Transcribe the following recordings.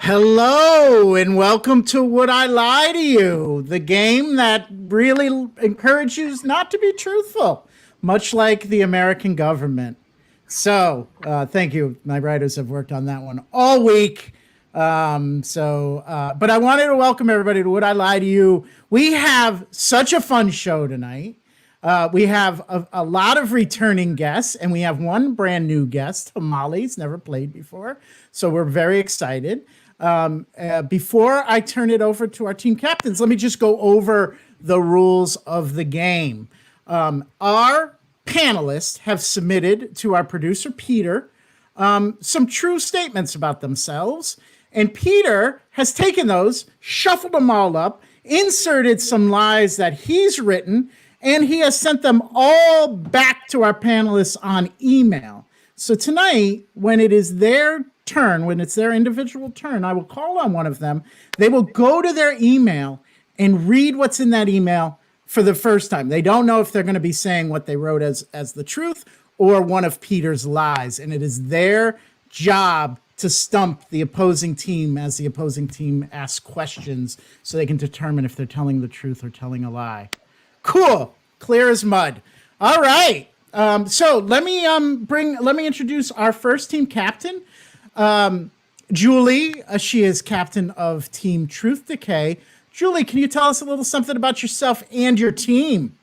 Hello and welcome to Would I Lie to You, the game that really encourages you not to be truthful, much like the American government. So, thank you. My writers have worked on that one all week. But I wanted to welcome everybody to Would I Lie to You. We have such a fun show tonight. We have a lot of returning guests, and we have one brand new guest, Himali's never played before. So we're very excited. Before I turn it over to our team captains, let me just go over the rules of the game. Our panelists have submitted to our producer, Peter, some true statements about themselves. And Peter has taken those, shuffled them all up, inserted some lies that he's written, and he has sent them all back to our panelists on email. So tonight, when it is their turn, when it's their individual turn, I will call on one of them. They will go to their email and read what's in that email for the first time. They don't know if they're going to be saying what they wrote as the truth or one of Peter's lies. And it is their job to stump the opposing team as the opposing team asks questions so they can determine if they're telling the truth or telling a lie. Cool. Clear as mud. All right. So let me introduce our first team captain. Julie, she is captain of Team Truth Decay. Julie, can you tell us a little something about yourself and your team?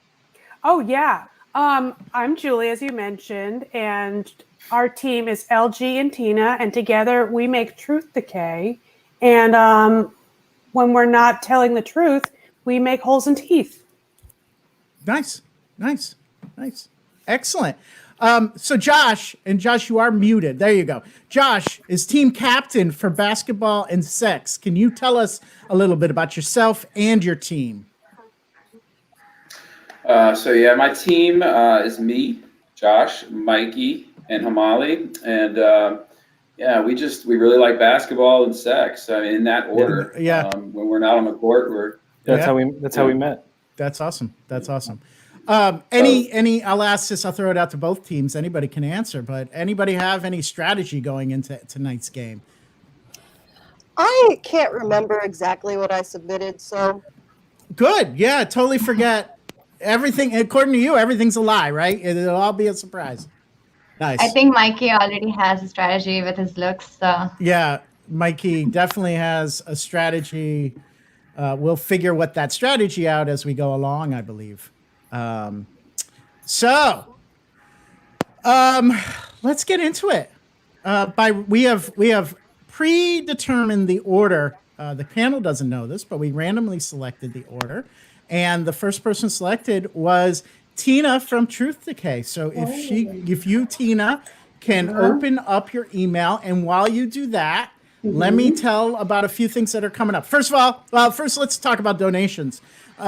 Oh, yeah. I'm Julie, as you mentioned, and our team is LG and Tina, and together we make Truth Decay. And when we're not telling the truth, we make holes in teeth. Nice. Excellent. So Josh, you are muted. There you go. Josh is team captain for basketball and sex. Can you tell us a little bit about yourself and your team? My team is me, Josh, Mikey, and Himali. And we really like basketball and sex. I mean, in that order. Yeah. When we're not on the court, that's how we met. That's awesome. I'll ask this, I'll throw it out to both teams. Anybody can answer, but anybody have any strategy going into tonight's game? I can't remember exactly what I submitted, so. Good. Yeah, totally forget. Everything, according to you, everything's a lie, right? It'll all be a surprise. Nice. I think Mikey already has a strategy with his looks, so. Yeah, Mikey definitely has a strategy. We'll figure what that strategy out as we go along, I believe. Let's get into it. We have predetermined the order. The panel doesn't know this, but we randomly selected the order, and the first person selected was Tina from Truth Decay. So if you, Tina, can open up your email, and while you do that, let me tell about a few things that are coming up. First let's talk about donations.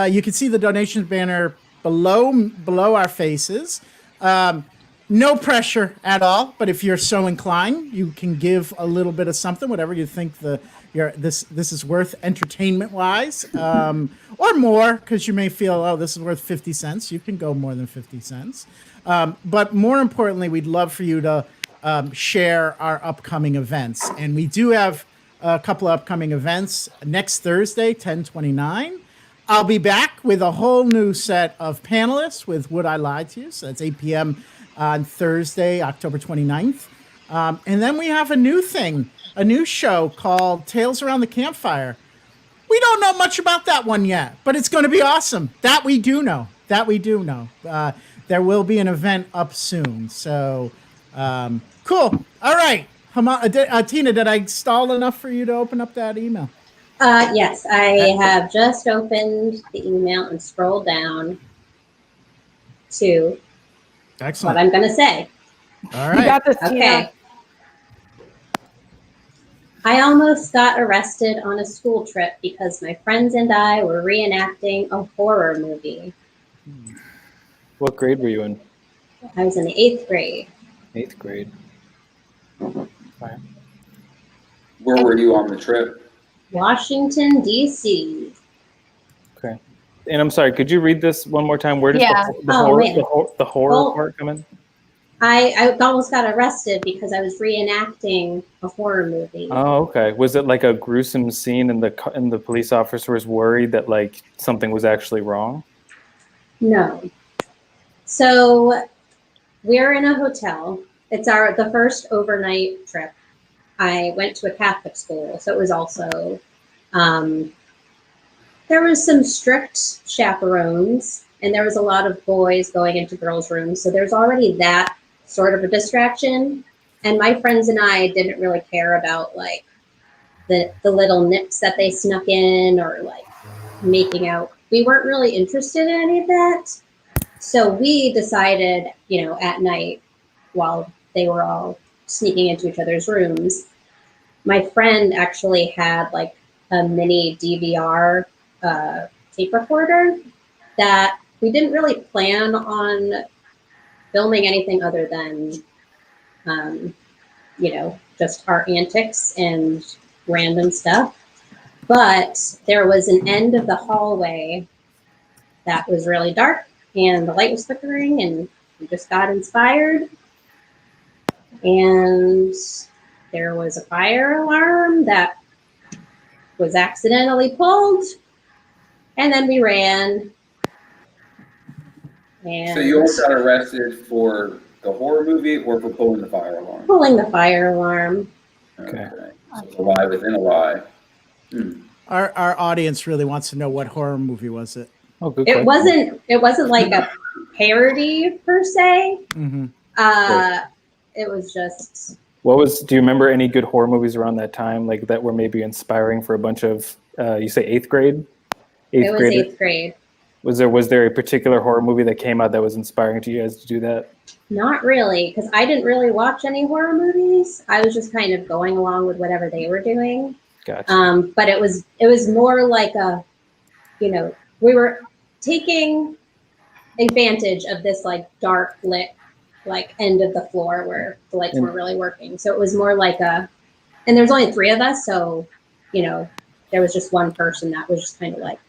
You can see the donations banner below our faces. No pressure at all, but if you're so inclined, you can give a little bit of something, whatever you think this is worth entertainment wise, or more, because you may feel, this is worth 50 cents. You can go more than 50 cents. But more importantly, we'd love for you to share our upcoming events. And we do have a couple of upcoming events. Next Thursday, 10/29, I'll be back with a whole new set of panelists with Would I Lie to You? So that's 8 p.m. on Thursday, October 29th. And then we have a new show called Tales Around the Campfire. We don't know much about that one yet, but it's going to be awesome. That we do know. There will be an event up soon. So, cool. All right. Tina, did I stall enough for you to open up that email? Yes, I have just opened the email and scrolled down to Excellent. what I'm going to say. All right. You got this, Tina. Okay. I almost got arrested on a school trip because my friends and I were reenacting a horror movie. What grade were you in? I was in the 8th grade. 8th grade. Where were you on the trip? Washington, D.C. Okay. And I'm sorry, could you read this one more time? Where does Yeah. the horror part come in? I almost got arrested because I was reenacting a horror movie. Oh, okay. Was it like a gruesome scene, and the police officer was worried that like something was actually wrong? No. So we're in a hotel. It's the first overnight trip. I went to a Catholic school, so it was also there was some strict chaperones, and there was a lot of boys going into girls' rooms. So there's already that sort of a distraction. And my friends and I didn't really care about like the little nips that they snuck in or like making out. We weren't really interested in any of that. So we decided, at night while they were all sneaking into each other's rooms, my friend actually had like a mini DVR tape recorder that we didn't really plan on filming anything other than, just our antics and random stuff. But there was an end of the hallway that was really dark and the light was flickering, and we just got inspired. And there was a fire alarm that was accidentally pulled, and then we ran. And So you almost got arrested for the horror movie or for pulling the fire alarm? pulling the fire alarm. Okay. So it's a lie within a lie. Our audience really wants to know what horror movie was it? Oh, good. It question. wasn't like a parody per se. Mm-hmm. It was just. Do you remember any good horror movies around that time, like that were maybe inspiring for a bunch of, you say eighth grade? It was eighth grade. Was there a particular horror movie that came out that was inspiring to you guys to do that? Not really, because I didn't really watch any horror movies. I was just kind of going along with whatever they were doing. Gotcha. But it was more like we were taking advantage of this like dark lit like end of the floor where the lights weren't really working. So it was more like and there's only 3 of us, so there was just one person that was just kind of like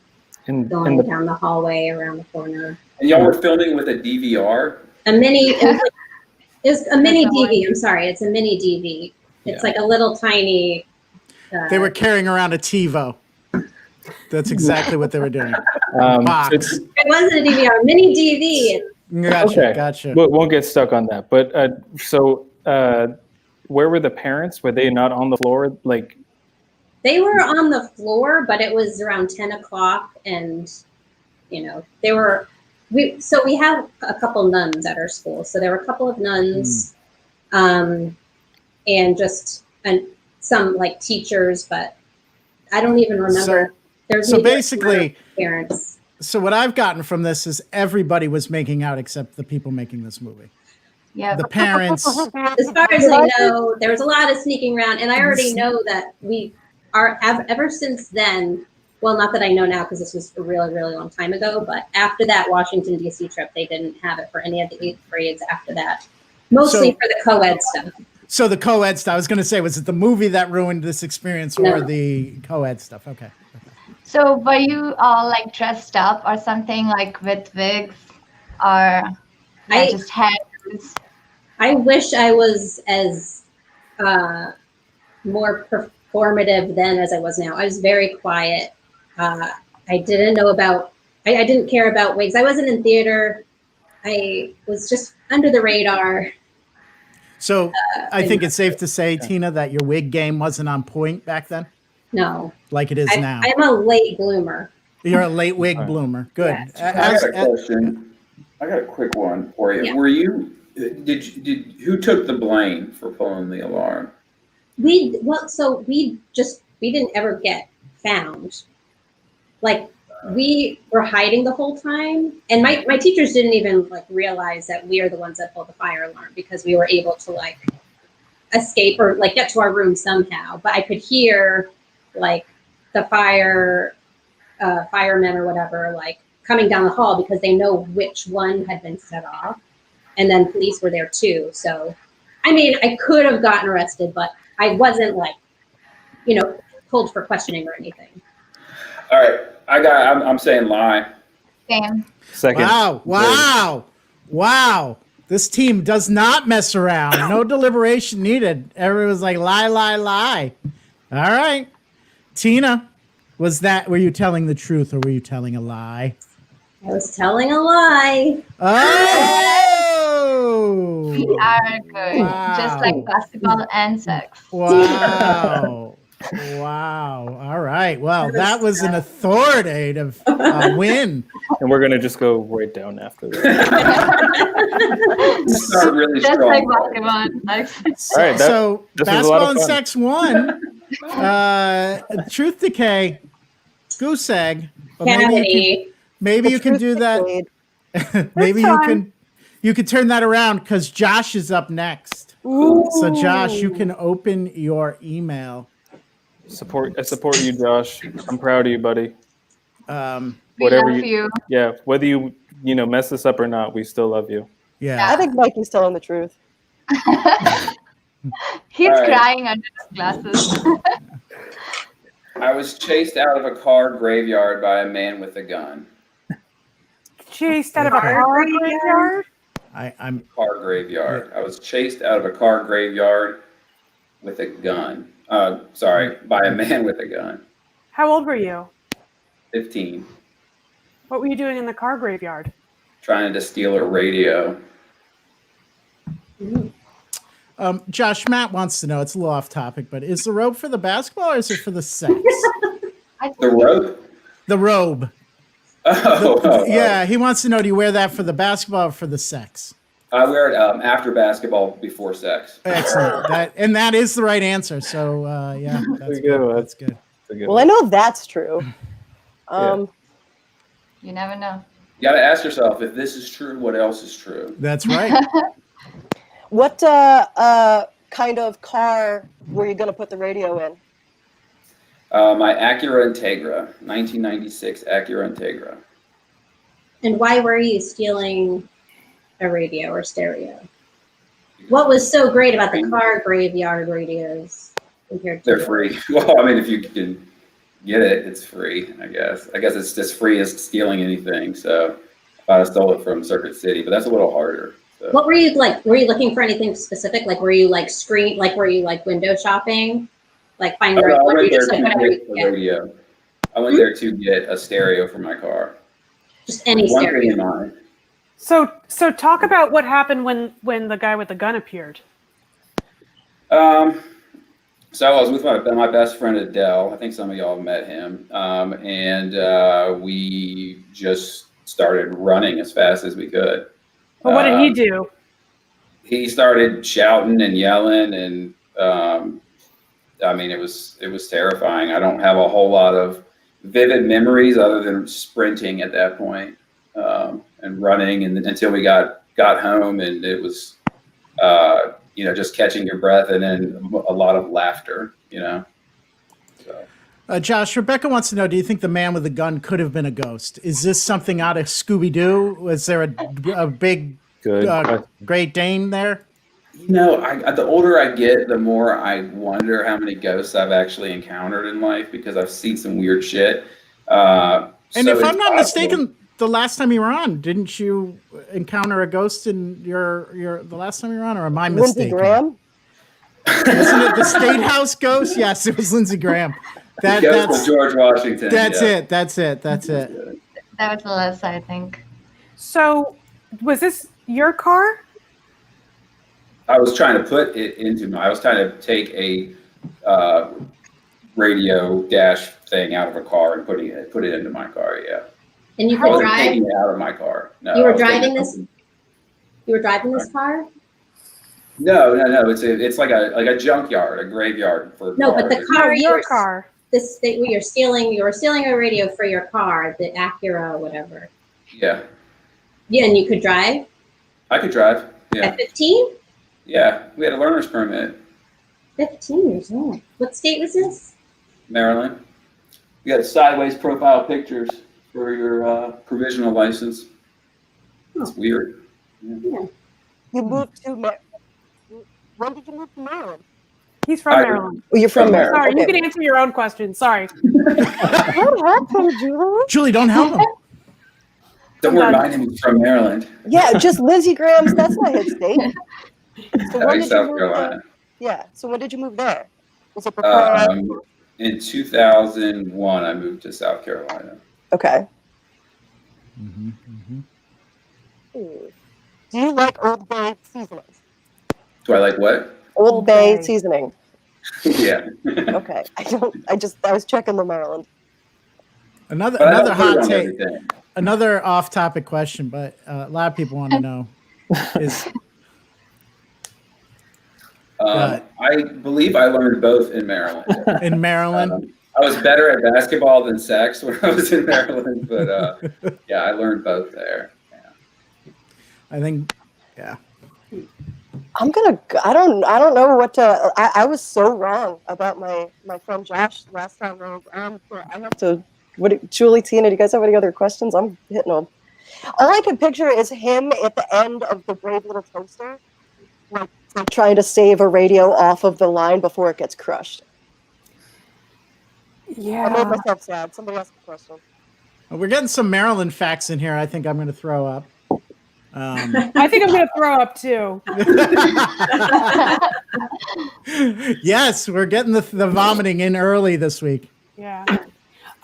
going down the hallway around the corner. And y'all were filming with a DVR? A mini. It was a mini DV. I'm sorry, it's a mini DV. It's like a little tiny. They were carrying around a TiVo. That's exactly what they were doing. Box. It wasn't a DVR, mini DV. Gotcha. We won't get stuck on that. But where were the parents? Were they not on the floor? Like, they were on the floor, but it was around 10 o'clock, and they were. We have a couple nuns at our school, so there were a couple of nuns, and some like teachers, but I don't even remember. So basically, parents. So what I've gotten from this is everybody was making out except the people making this movie. Yeah. The parents. As far as I know, there was a lot of sneaking around, and I already know that we are ever since then. Well, not that I know now because this was a really, really long time ago, but after that Washington, D.C. trip, they didn't have it for any of the 8th grades after that. Mostly for the co-ed stuff. So the co-ed stuff, I was going to say, was it the movie that ruined this experience or the co-ed stuff? Okay. So were you all like dressed up or something, like with wigs or just hats? I wish I was as more performative then as I was now. I was very quiet. I didn't know about, I didn't care about wigs. I wasn't in theater. I was just under the radar. So I think it's safe to say, Tina, that your wig game wasn't on point back then? No. Like it is now? I'm a late bloomer. You're a late wig bloomer. Good. Yeah. I got a question. I got a quick one for you. Yeah. Were you, who took the blame for pulling the alarm? We didn't ever get found. Like, we were hiding the whole time, and my teachers didn't even like realize that we are the ones that pulled the fire alarm because we were able to like escape or like get to our room somehow. But I could hear like the firemen or whatever like coming down the hall because they know which one had been set off, and then police were there too. So, I mean, I could have gotten arrested, but I wasn't like, pulled for questioning or anything. All right. I'm saying lie. Same. Second. Wow. This team does not mess around. No deliberation needed. Everyone was like, lie, lie, lie. All right. Tina, were you telling the truth or were you telling a lie? I was telling a lie. Oh! We are good. Wow. Just like basketball and sex. Wow. Wow. All right. Well, that was an authoritative win. And we're gonna just go right down after that. Start really Just strong. like basketball and sex. So, All right, so this was a lot basketball of and fun. sex won. Truth Decay, goose egg. But maybe you can do that. Maybe you can turn that around because Josh is up next. So Josh, you can open your email. I support you, Josh. I'm proud of you, buddy. We Whatever love you. Yeah, whether you mess this up or not, we still love you. Yeah. I think Mikey's telling the truth. He's All right. crying under his glasses. I was chased out of a car graveyard by a man with a gun. Chased out of a car graveyard? I'm Car graveyard. I was chased out of a car graveyard with a gun. By a man with a gun. How old were you? 15. What were you doing in the car graveyard? Trying to steal a radio. Josh, Matt wants to know, it's a little off topic, but is the robe for the basketball or is it for the sex? The rope? The robe. Yeah, he wants to know, do you wear that for the basketball or for the sex? I wear it after basketball, before sex. Excellent. That is the right answer. So yeah, that's good. That's good. Well, I know that's true. Yeah. You never know. You got to ask yourself, if this is true, what else is true? That's right. What kind of car were you going to put the radio in? My Acura Integra, 1996 Acura Integra. And why were you stealing a radio or stereo? What was so great about the car graveyard radios compared to They're free. Well, I mean, if you can get it, it's free, I guess. I guess it's as free as stealing anything. So if I stole it from Circuit City, but that's a little harder. So. What were you like? Were you looking for anything specific? Like, were you like were you like window shopping? Like I finding went there just to like whatever get you a could get? radio. I went there to get a stereo for my car. Just any One thing in stereo. mind. So talk about what happened when the guy with the gun appeared. So I was with my best friend Adele. I think some of y'all met him, and we just started running as fast as we could. Well, what did he do? He started shouting and yelling, and I mean, it was terrifying. I don't have a whole lot of vivid memories other than sprinting at that point, and running, and until we got home, and it was just catching your breath, and then a lot of laughter, So. Josh, Rebecca wants to know, do you think the man with the gun could have been a ghost? Is this something out of Scooby-Doo? Was there a big Great Dane there? The older I get, the more I wonder how many ghosts I've actually encountered in life, because I've seen some weird shit. And if I'm not mistaken, the last time you were on, didn't you encounter a ghost in the last time you were on, or am I mistaken? Lindsey Graham? Wasn't it the State House ghost? Yes, it was Lindsey Graham. That's George Washington. That's it. That's it. That was the last, I think. So was this your car? I was trying to put it into I was trying to take a radio dash thing out of a car and put it into my car. Yeah. And you I could wasn't drive. taking it out of my car. No, You I were was taking driving it this. from- You were driving this car. No. It's like a junkyard, a graveyard for No, but cars. the car you Your were car. this that you were stealing a radio for your car, the Acura or whatever. Yeah, Yeah, and you could drive I could drive. Yeah, at 15? yeah. We had a learner's permit. 15 years old. What state was this? Maryland. You got sideways profile pictures for your provisional license. It's weird. You moved to Maryland. When did you move to Maryland? He's from Maryland. Oh, you're from From Maryland. Sorry, you Okay. can answer your own question. Sorry. What happened, Julie? Julie, don't help him. Don't worry, my name is from Maryland. Yeah, just Lindsey Graham's. That's not his state. So when did you South move Carolina. there? Yeah. So when did you move there? Was it before? In 2001, I moved to South Carolina. Okay. Mm-hmm, mm-hmm. Do you like Old Bay seasoning? Do I like what? Old Bay seasoning. Yeah. Okay. I was checking the Maryland. Another But I don't put it hot on take. everything. Another off-topic question, but a lot of people want to know is. I believe I learned both in Maryland. In Maryland? I was better at basketball than sex when I was in Maryland, but yeah, I learned both there. Yeah. I think, yeah. I don't know what to. I was so wrong about my friend Josh last time. I have to. Julie, Tina, do you guys have any other questions? I'm hitting them. All I can picture is him at the end of the Brave Little Toaster, like trying to save a radio off of the line before it gets crushed. Yeah. I made myself sad. Somebody ask a question. We're getting some Maryland facts in here. I think I'm going to throw up. I think I'm going to throw up too. Yes, we're getting the vomiting in early this week. Yeah.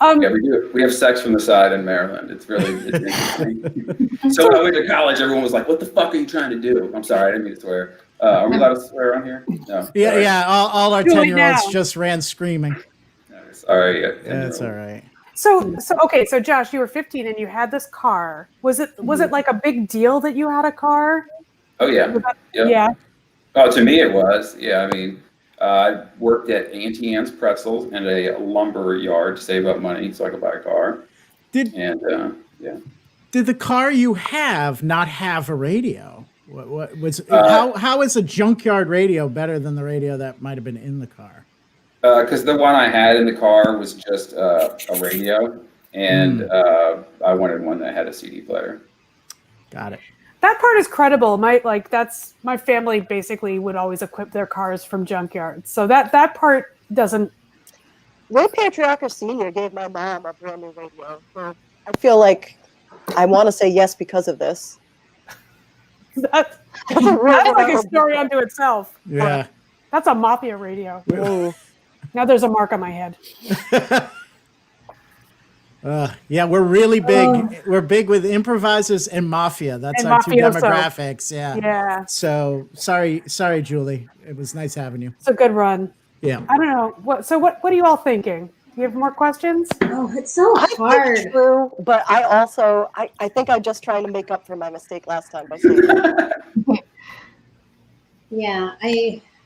Yeah, we do. We have sex from the side in Maryland. It's interesting. So when I went to college, everyone was like, "What the fuck are you trying to do?" I'm sorry, I didn't mean to swear. Are we allowed to swear on here? No. Yeah, sorry. yeah. All our Do it 10-year-olds now. just ran screaming. Sorry. Yeah, That's all right. So okay. So Josh, you were 15 and you had this car. Was it like a big deal that you had a car? Oh yeah. Yeah. Oh, to me it was. Yeah, I mean, I worked at Auntie Anne's Pretzels and a lumber yard to save up money so I could buy a car. Did the car you have not have a radio? What was how is a junkyard radio better than the radio that might have been in the car? Because the one I had in the car was just a radio, and I wanted one that had a CD player. Got it. That part is credible. My family basically would always equip their cars from Junkyard. So that part doesn't. Ray Patriarca Sr. gave my mom a brand new radio. So I feel like I want to say yes because of this. That's like a story unto itself. Yeah. That's a mafia radio. Now there's a mark on my head. Yeah, we're really big. We're big with improvisers and mafia. That's our two demographics. Yeah. Yeah. So sorry, Julie. It was nice having you. It's a good run. Yeah. I don't know. What are you all thinking? Do you have more questions? Oh, it's so hard. I think true, but I think I'm just trying to make up for my mistake last time by saying that. Yeah,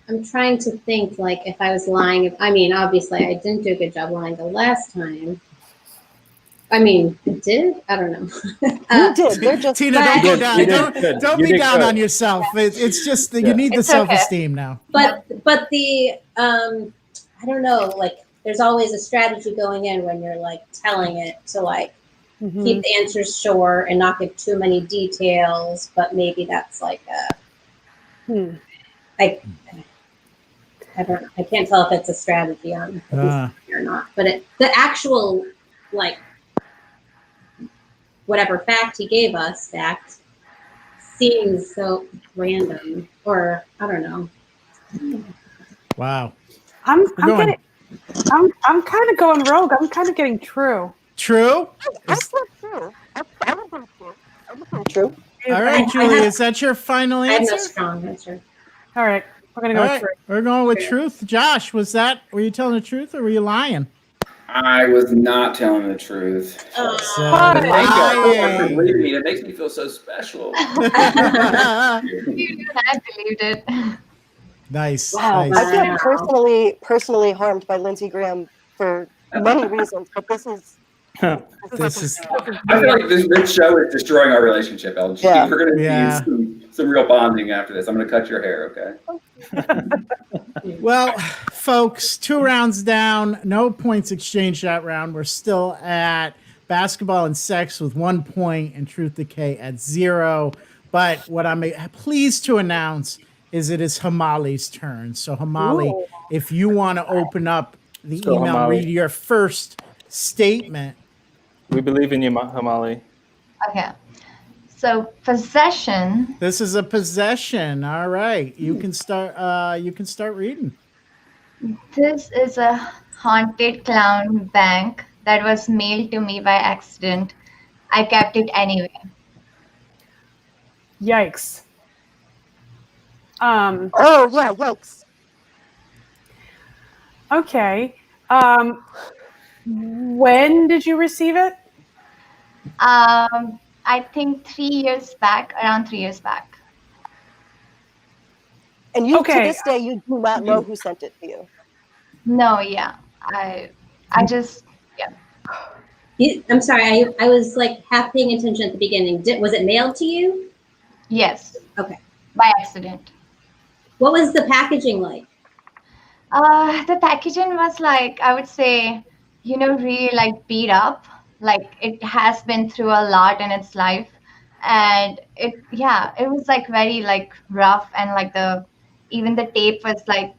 I'm trying to think, like, if I was lying. I mean, obviously, I didn't do a good job lying the last time. I mean, I did? I don't know. You did. They're just Tina, don't go down. Don't be down good. on yourself. It's just that you need the self-esteem now. But the I don't know, like, there's always a strategy going in when you're like telling it to like keep the answers short and not give too many details, but maybe that's like I can't tell if it's a strategy on or not. But the actual, like, whatever fact he gave us, seems so random, or I don't know. Wow. I'm kind of going rogue. I'm kind of getting true. True? I said true. I would think true. I would think true. All right, Julie, is that your final I have answer? no strong answer. All right. We're going to go with true. We're going with truth. Josh, were you telling the truth or were you lying? I was not telling the truth. So, Thank you for lying. believing me. It makes me feel so special. You knew that I believed it. Nice. Wow. Nice. I've been personally harmed by Lindsey Graham for many reasons, but this is. I feel like this show is destroying our relationship, LG. Yeah. We're going to need some real bonding after this. I'm going to cut your hair, okay? Well, folks, 2 rounds down, no points exchanged that round. We're still at basketball and sex with 1 point and truth decay at 0. But what I'm pleased to announce is it is Himali's turn. So Himali, if you want to open up the email, Himali. read your first statement. We believe in you, Himali. Okay. So possession. This is a possession. All right. You can start reading. This is a haunted clown bank that was mailed to me by accident. I kept it anyway. Yikes. Oh yeah, yikes. Okay. When did you receive it? I think 3 years back, around 3 years back. And you Okay. to this day you do not know who sent it to you. No, yeah. I just, yeah. I'm sorry, I was like half paying attention at the beginning. Was it mailed to you? Yes. Okay. By accident. What was the packaging like? The packaging was like, I would say, really like beat up. Like it has been through a lot in its life. And it was like very like rough, and like even the tape was like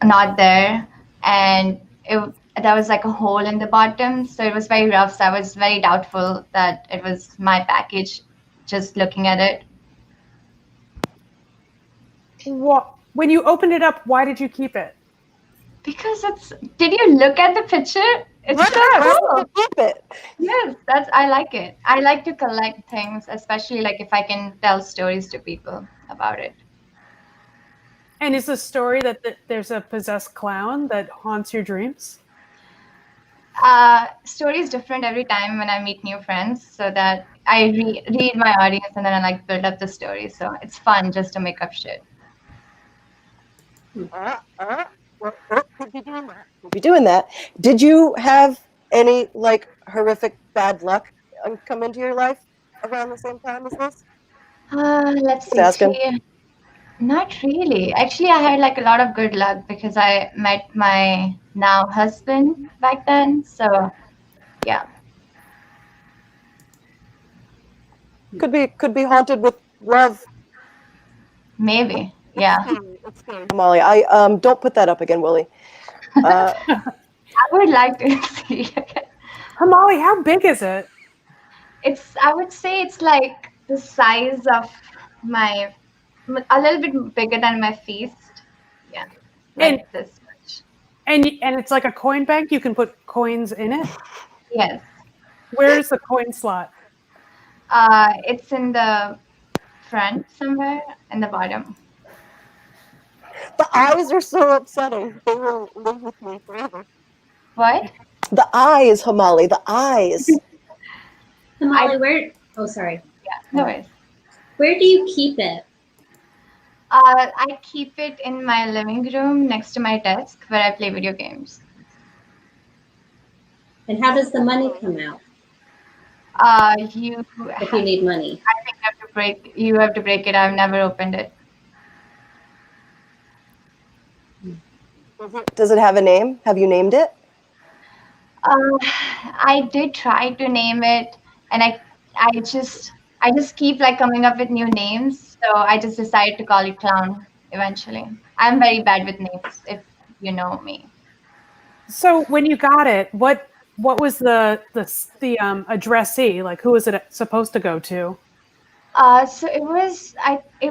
not there. And there was like a hole in the bottom. So it was very rough. So I was very doubtful that it was my package, just looking at it. When you opened it up, why did you keep it? Because did you look at the picture? It's so cool. Keep it. Yes, I like it. I like to collect things, especially like if I can tell stories to people about it. And is the story that there's a possessed clown that haunts your dreams? Story is different every time when I meet new friends, so that I read my audience and then I like build up the story. So it's fun just to make up shit. Could be doing that. Could be doing that. Did you have any like horrific bad luck come into your life around the same time as this? Let's see. Asking. Not really. Actually, I had like a lot of good luck because I met my now husband back then. So, yeah. Could be haunted with love. Maybe. Yeah. It's scary. Molly, I don't put that up again, Wooly. I would like to see it. Himali, how big is it? I would say it's like the size of a little bit bigger than my fist. Yeah. Like this much. And it's like a coin bank. You can put coins in it. Yes. Where's the coin slot? It's in the front somewhere, in the bottom. The eyes are so upsetting. They will live with me forever. What? The eyes, Himali, the eyes. Himali, where? Oh, sorry. Yeah, no worries. Where do you keep it? I keep it in my living room next to my desk where I play video games. And how does the money come out if you need money? I think you have to break it. I've never opened it. Does it have a name? Have you named it? I did try to name it, and I just keep like coming up with new names. So I just decided to call it Clown eventually. I'm very bad with names, if you know me. So when you got it, what was the addressee? Like, who was it supposed to go to? So it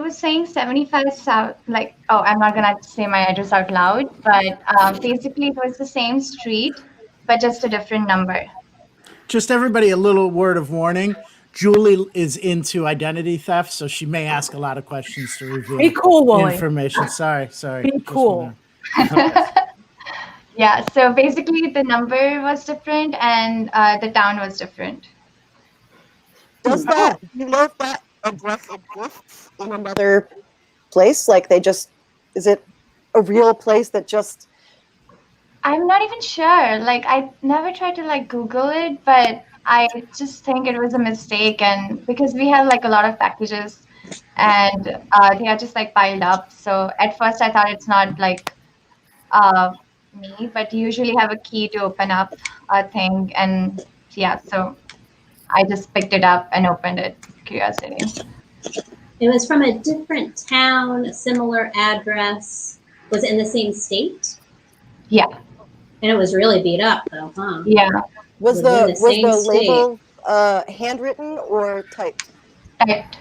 was saying 75 South, like, oh, I'm not gonna say my address out loud, but basically it was the same street, but just a different number. Just everybody, a little word of warning. Julie is into identity theft, so she may ask a lot of questions to reveal Be cool, Wooly. information. Sorry. Be cool. Yeah, so basically the number was different and the town was different. Does that, you know if that address exists in another place? Like is it a real place that just... I'm not even sure. Like, I never tried to like Google it, but I just think it was a mistake. And because we have like a lot of packages and they are just like piled up. So at first I thought it's not like me, but you usually have a key to open up a thing. And yeah, so I just picked it up and opened it. Curiosity. It was from a different town, a similar address. Was it in the same state? Yeah. And it was really beat up, though, huh? Yeah. Was the label handwritten or typed? Typed.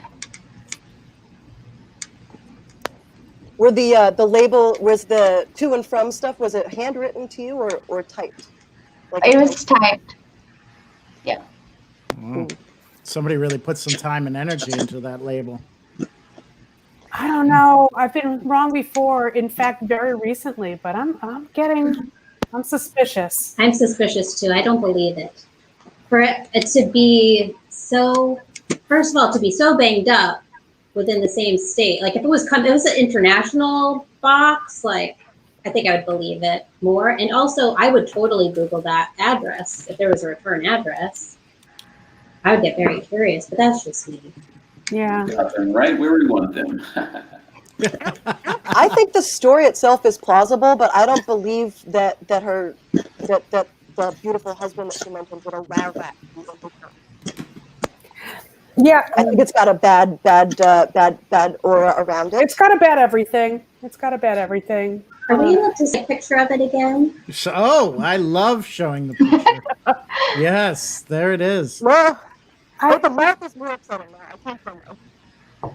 Were the label, was the to and from stuff, was it handwritten to you or typed? Like It was typed. Yeah. Somebody really put some time and energy into that label. I don't know. I've been wrong before. In fact, very recently, but I'm suspicious. I'm suspicious too. I don't believe it. For it to be so, first of all, to be so banged up within the same state. Like if it was it was an international box, like I think I would believe it more. And also, I would totally Google that address if there was a return address. I would get very curious, but that's just me. Yeah. Got them right where we want them. I think the story itself is plausible, but I don't believe that the beautiful husband that she mentioned would allow that. Yeah. I think it's got a bad aura around it. It's got a bad everything. It's got a bad everything. Are we able to see a picture of it again? So, oh, I love showing the picture. Yes, there it is. Well, the mouth is more upsetting now. I can't find it.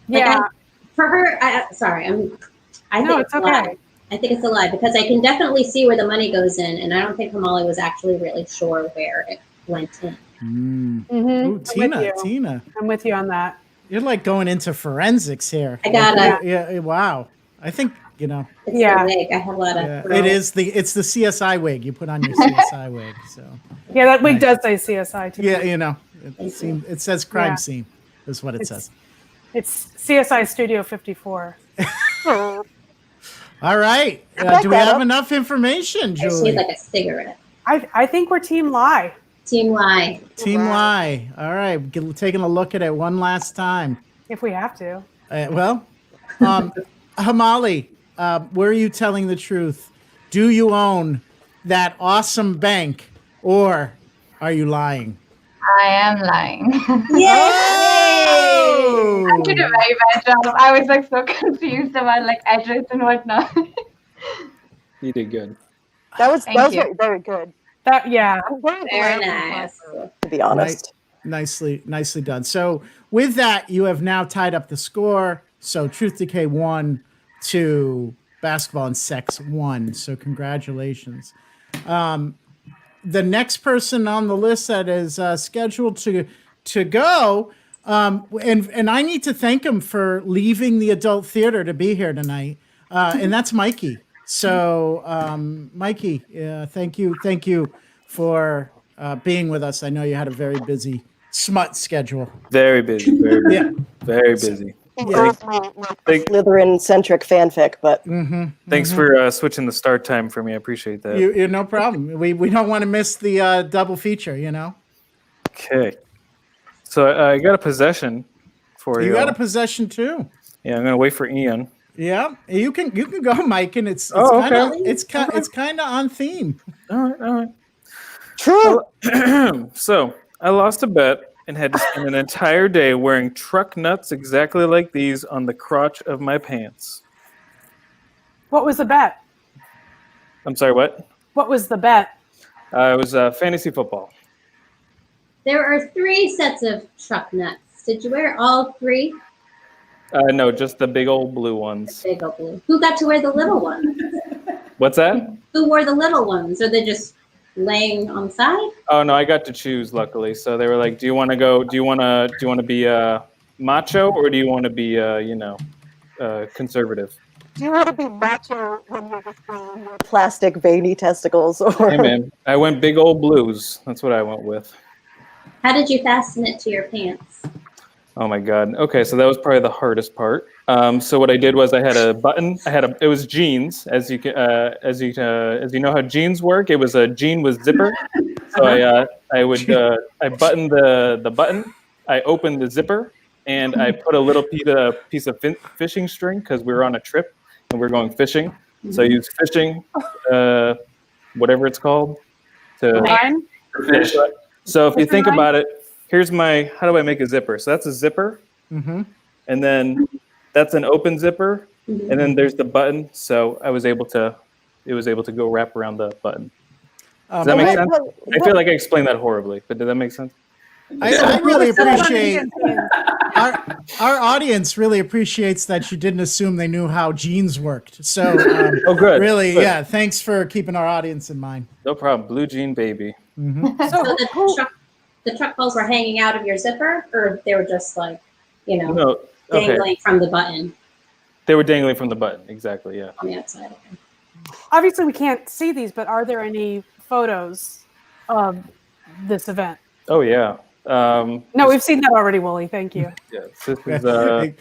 Yeah. For her, sorry, I No, think it's okay. I think it's a lie because I can definitely see where the money goes in, and I don't think Himali was actually really sure where it went in. Ooh, you. Tina, I'm with you on that. you're like going into forensics here. I got it. Yeah, wow. I think It's Yeah. the wig. I have a lot of. it is it's the CSI wig. You put on your CSI wig. So Yeah, that wig Nice. does say CSI too. yeah, it says crime Yeah. scene. Is what it says. It's CSI Studio 54. All right. back Do we that have up. enough information, I just Julie? need like a cigarette. I think we're Team Lie. Team lie. Team Wow. Lie. All right, taking a look at it one last time. If we have to. Himali, were you telling the truth? Do you own that awesome bank, or are you lying? I am lying. Oh! I did a very bad job. I was like so confused about like address and whatnot. You did good. That was Thank you. very, very good. Yeah. I'm very Very glad, nice. to be honest. Nicely done. So with that, you have now tied up the score. So Truth Decay 1 to Basketball and Sex 1. So congratulations. The next person on the list that is scheduled to go, and I need to thank him for leaving the adult theater to be here tonight, and that's Mikey. So Mikey, thank you for being with us. I know you had a very busy smut schedule. Very busy. Very busy. Yeah. Very busy. Yeah. Slytherin-centric fanfic, but Thanks for switching the start time for me. I appreciate that. You no problem. We don't want to miss the double feature, you know. Okay. So I got a possession for you. You got a possession too. Yeah, I'm gonna wait for Ian. Yeah, you can go, Mike, and it's Oh, kind of okay. it's kind of on theme. All right. true. So I lost a bet and had to spend an entire day wearing truck nuts exactly like these on the crotch of my pants. What was the bet? I'm sorry, what? What was the bet? It was fantasy football. There are 3 sets of truck nuts. Did you wear all 3? No, just the big old blue ones. Big old blue. Who got to wear the little ones? What's that? Who wore the little ones? Are they just laying on the side? Oh no, I got to choose. Luckily, so they were like, "Do you want to go? Do you want to be macho or do you want to be conservative?" Do you want to be macho when you're just wearing your plastic veiny testicles? Or Hey man, I went big old blues. That's what I went with. How did you fasten it to your pants? Oh my god. Okay, so that was probably the hardest part. So what I did was I had a button. It was jeans, as you know how jeans work. It was a jean with zipper. So I buttoned the button. I opened the zipper and I put a little piece of fishing string because we were on a trip and we are going fishing. So I used fishing, whatever it's called, to Line? fish. So if you think about it, here's how do I make a zipper? So that's a zipper, Mm-hmm. and then that's an open zipper, and then there's the button. So it was able to go wrap around the button. Does that make I- sense? I feel like I explained that horribly, but did that make sense? I really Still have appreciate audience. our audience really appreciates that you didn't assume they knew how genes worked. So, Oh, good. really, Good. yeah. Thanks for keeping our audience in mind. No problem. Blue jean baby. So the truck balls were hanging out of your zipper, or they were just like, No, dangling okay. from the button They were dangling from the button. Exactly. Yeah. on the outside. Okay. Obviously, we can't see these, but are there any photos of this event? Oh yeah. No, we've seen that already, Wooly. Thank you. Yes. This is.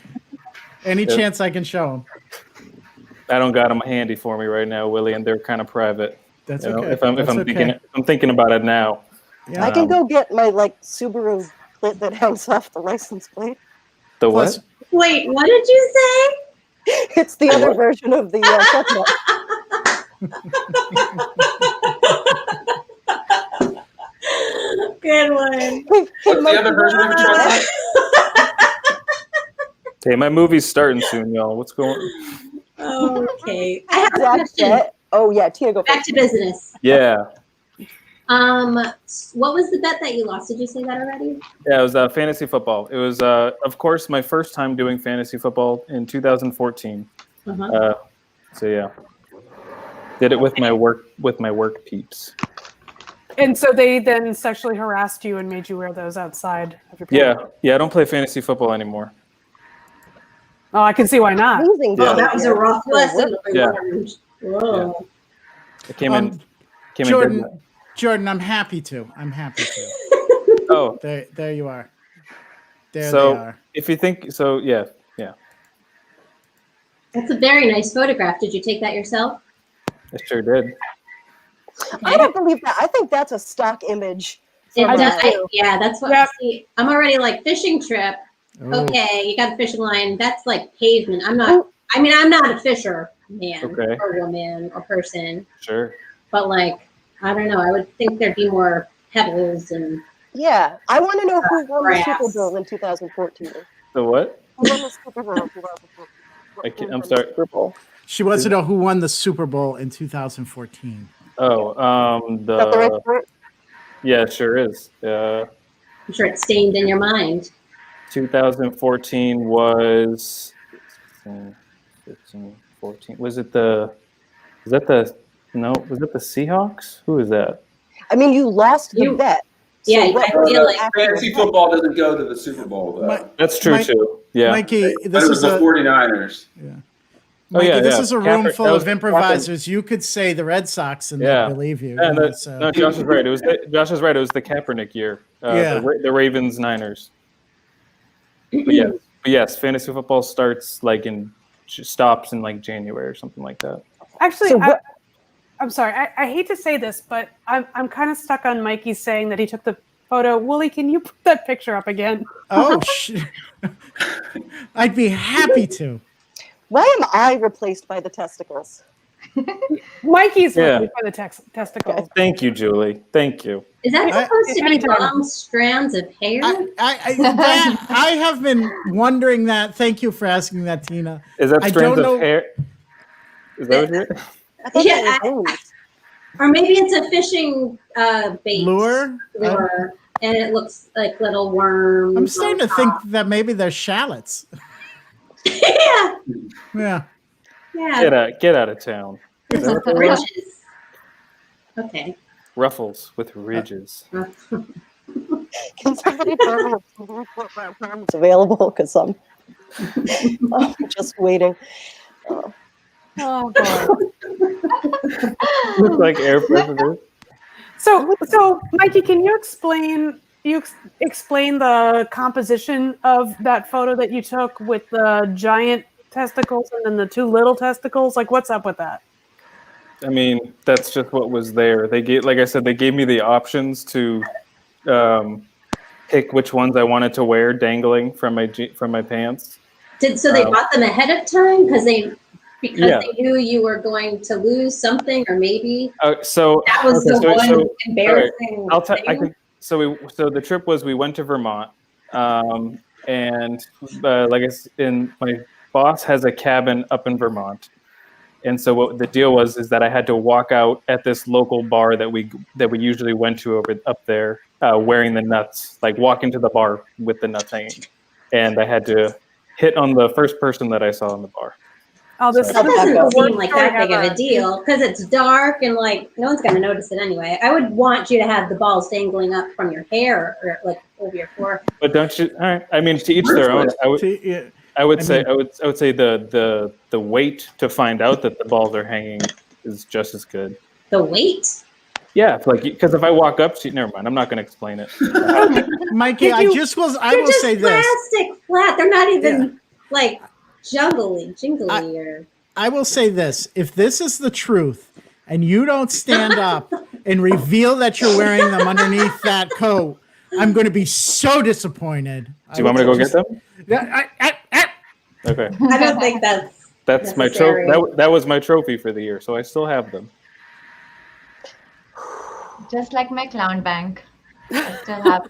Any yeah. chance I can show them? I don't got them handy for me right now, Willie, and they're kind of private. That's You know, okay. If I'm That's thinking about it now. Yeah. I can go get my Subaru plate that hangs off the license plate. The Plus, what? Wait, what did you say? It's the other version of the Chestnut. Good one. What's the other version of Chestnut? Hey, my movie's starting soon, y'all. What's going on? Okay. I have a Zach question. said- Oh yeah, Tina, go Back first. to business. Yeah. What was the bet that you lost? Did you say that already? Yeah, it was fantasy football. It was, of course, my first time doing fantasy football in 2014. Uh-huh. So yeah, did it with my work peeps. And so they then sexually harassed you and made you wear those outside of your Yeah, pants. yeah. I don't play fantasy football anymore. Oh, I can see why not. Amazing. Yeah. Oh, that was a rough lesson. we Yeah. learned. Whoa. I came in. Jordan, I'm happy to. I'm happy to. Oh, There you are. There So- they are. if you think so, yeah. That's a very nice photograph. Did you take that yourself? I sure did. I don't believe that. I think that's a stock image. It from does- you. yeah, that's what Yep. I see. I'm already like fishing trip. Oh. Okay, you got a fishing line. That's like pavement. I'm not a fisher man Okay. or woman or person, Sure. but like, I don't know. I would think there'd be more pebbles and Yeah, I want to know who won the Grass. Super Bowl in 2014. The what? Who won the Super Bowl in 2014? I'm sorry. Super Bowl. She wants to know who won the Super Bowl in 2014. Oh, Is that the right word? yeah, it sure is. I'm sure it's stained in your mind. 2014 was 15, 14. Was it the Seahawks? Who is that? I mean, you lost the You- bet. Yeah, I what feel was the like actual Fantasy bet? football doesn't go to the Super Bowl, though. Mi- That's true Mike- too. Yeah. Mikey, But this it was is the a 49ers. Mikey, yeah, this yeah. is a room Kaepernick- full that was of improvisers. You could say the Red Sox and Yeah. they'd believe you. Yeah, you know, no, so- Josh is right. Josh is right. It was the Kaepernick year. Yeah. The Ravens Niners. But yes, fantasy football stops in like January or something like that. Actually, So what- I'm sorry. I hate to say this, but I'm kind of stuck on Mikey saying that he took the photo. Wooly, can you put that picture up again? Oh, I'd be happy to. Why am I replaced by the testicles? Mikey's Yeah. looking for the testicles. Thank you, Julie. Thank you. Is that I- supposed to be anytime. long strands of hair? I have been wondering that. Thank you for asking that, Tina. Is that I strands don't know- of hair? Is that what you're? I thought Yeah, that was wings. Or maybe it's a fishing bait Lure? lure, and it looks like little worms. I'm starting to on think top. that maybe they're shallots. yeah, Yeah. yeah. Get out of town. Ridges. Okay. Ruffles with ridges. Can somebody tell me if TV program is available? Because I'm just waiting. Oh, boy. Looks like air predators. So Mikey, can you explain the composition of that photo that you took with the giant testicles and then the two little testicles? Like, what's up with that? I mean, that's just what was there. They gave me the options to pick which ones I wanted to wear dangling from my pants. So they bought them ahead of time because they Yeah. knew you were going to lose something, or maybe So that was okay, the one so- embarrassing. I'll tell. thing. So the trip was we went to Vermont, and my boss has a cabin up in Vermont, And so what the deal was is that I had to walk out at this local bar that we usually went to up there, wearing the nuts, like walk into the bar with the nuts hanging, and I had to hit on the first person that I saw in the bar. Oh, this That is doesn't the seem worst like story that big of ever. a deal because it's dark and like no one's gonna notice it anyway. I would want you to have the balls dangling up from your hair or like over your forehead. But don't you? All right. I mean, to each their own. I would say the wait to find out that the balls are hanging is just as good. The weight. Yeah, like because if I walk up to, never mind. I'm not going to explain it. Mikey, I will say this. Plastic flat. They're not even like jingly or. I will say this. If this is the truth and you don't stand up and reveal that you're wearing them underneath that coat, I'm going to be so disappointed. Do you want me to go get them? Yeah, Okay. I don't think That's my necessary. trophy. That was my trophy for the year, so I still have them. Just like my clown bank. I still have.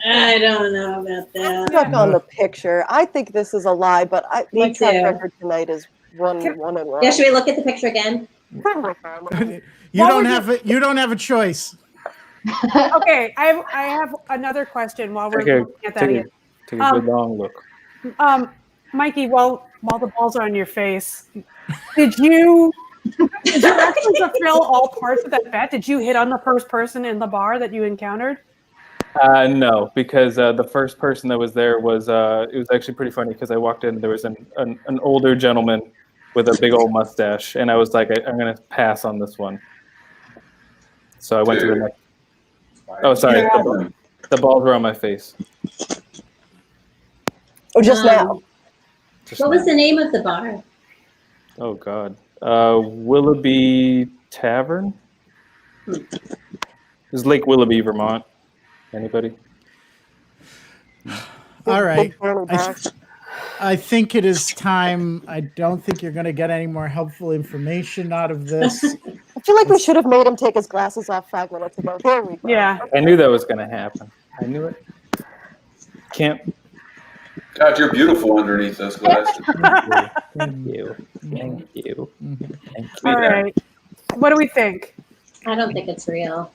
I don't know about that. Stuck on the picture. I think this is a lie, but my Me track too. record tonight is one and one. Yeah, should we look at the picture again? You don't have a choice. Okay, I have another question while we're Okay, looking at that. take a good long look. Mikey, while the balls are on your face, did you actually fulfill all parts of that bet? Did you hit on the first person in the bar that you encountered? No, because the first person that was there was it was actually pretty funny because I walked in and there was an older gentleman with a big old mustache, and I was like, I'm gonna pass on this one. So I went to the next. Oh, sorry, the balls were on my face. Oh, just now. What was the name of the bar? Oh God, Willoughby Tavern. This is Lake Willoughby, Vermont. Anybody? All right. Big I think it is time. I don't think you're going to get any more helpful information out of this. I feel like we should have made him take his glasses off 5 minutes ago. There we go. Yeah. I knew that was going to happen. I knew it. Can't. God, you're beautiful underneath those glasses. Thank you. Thank you. All right. What do we think? I don't think it's real.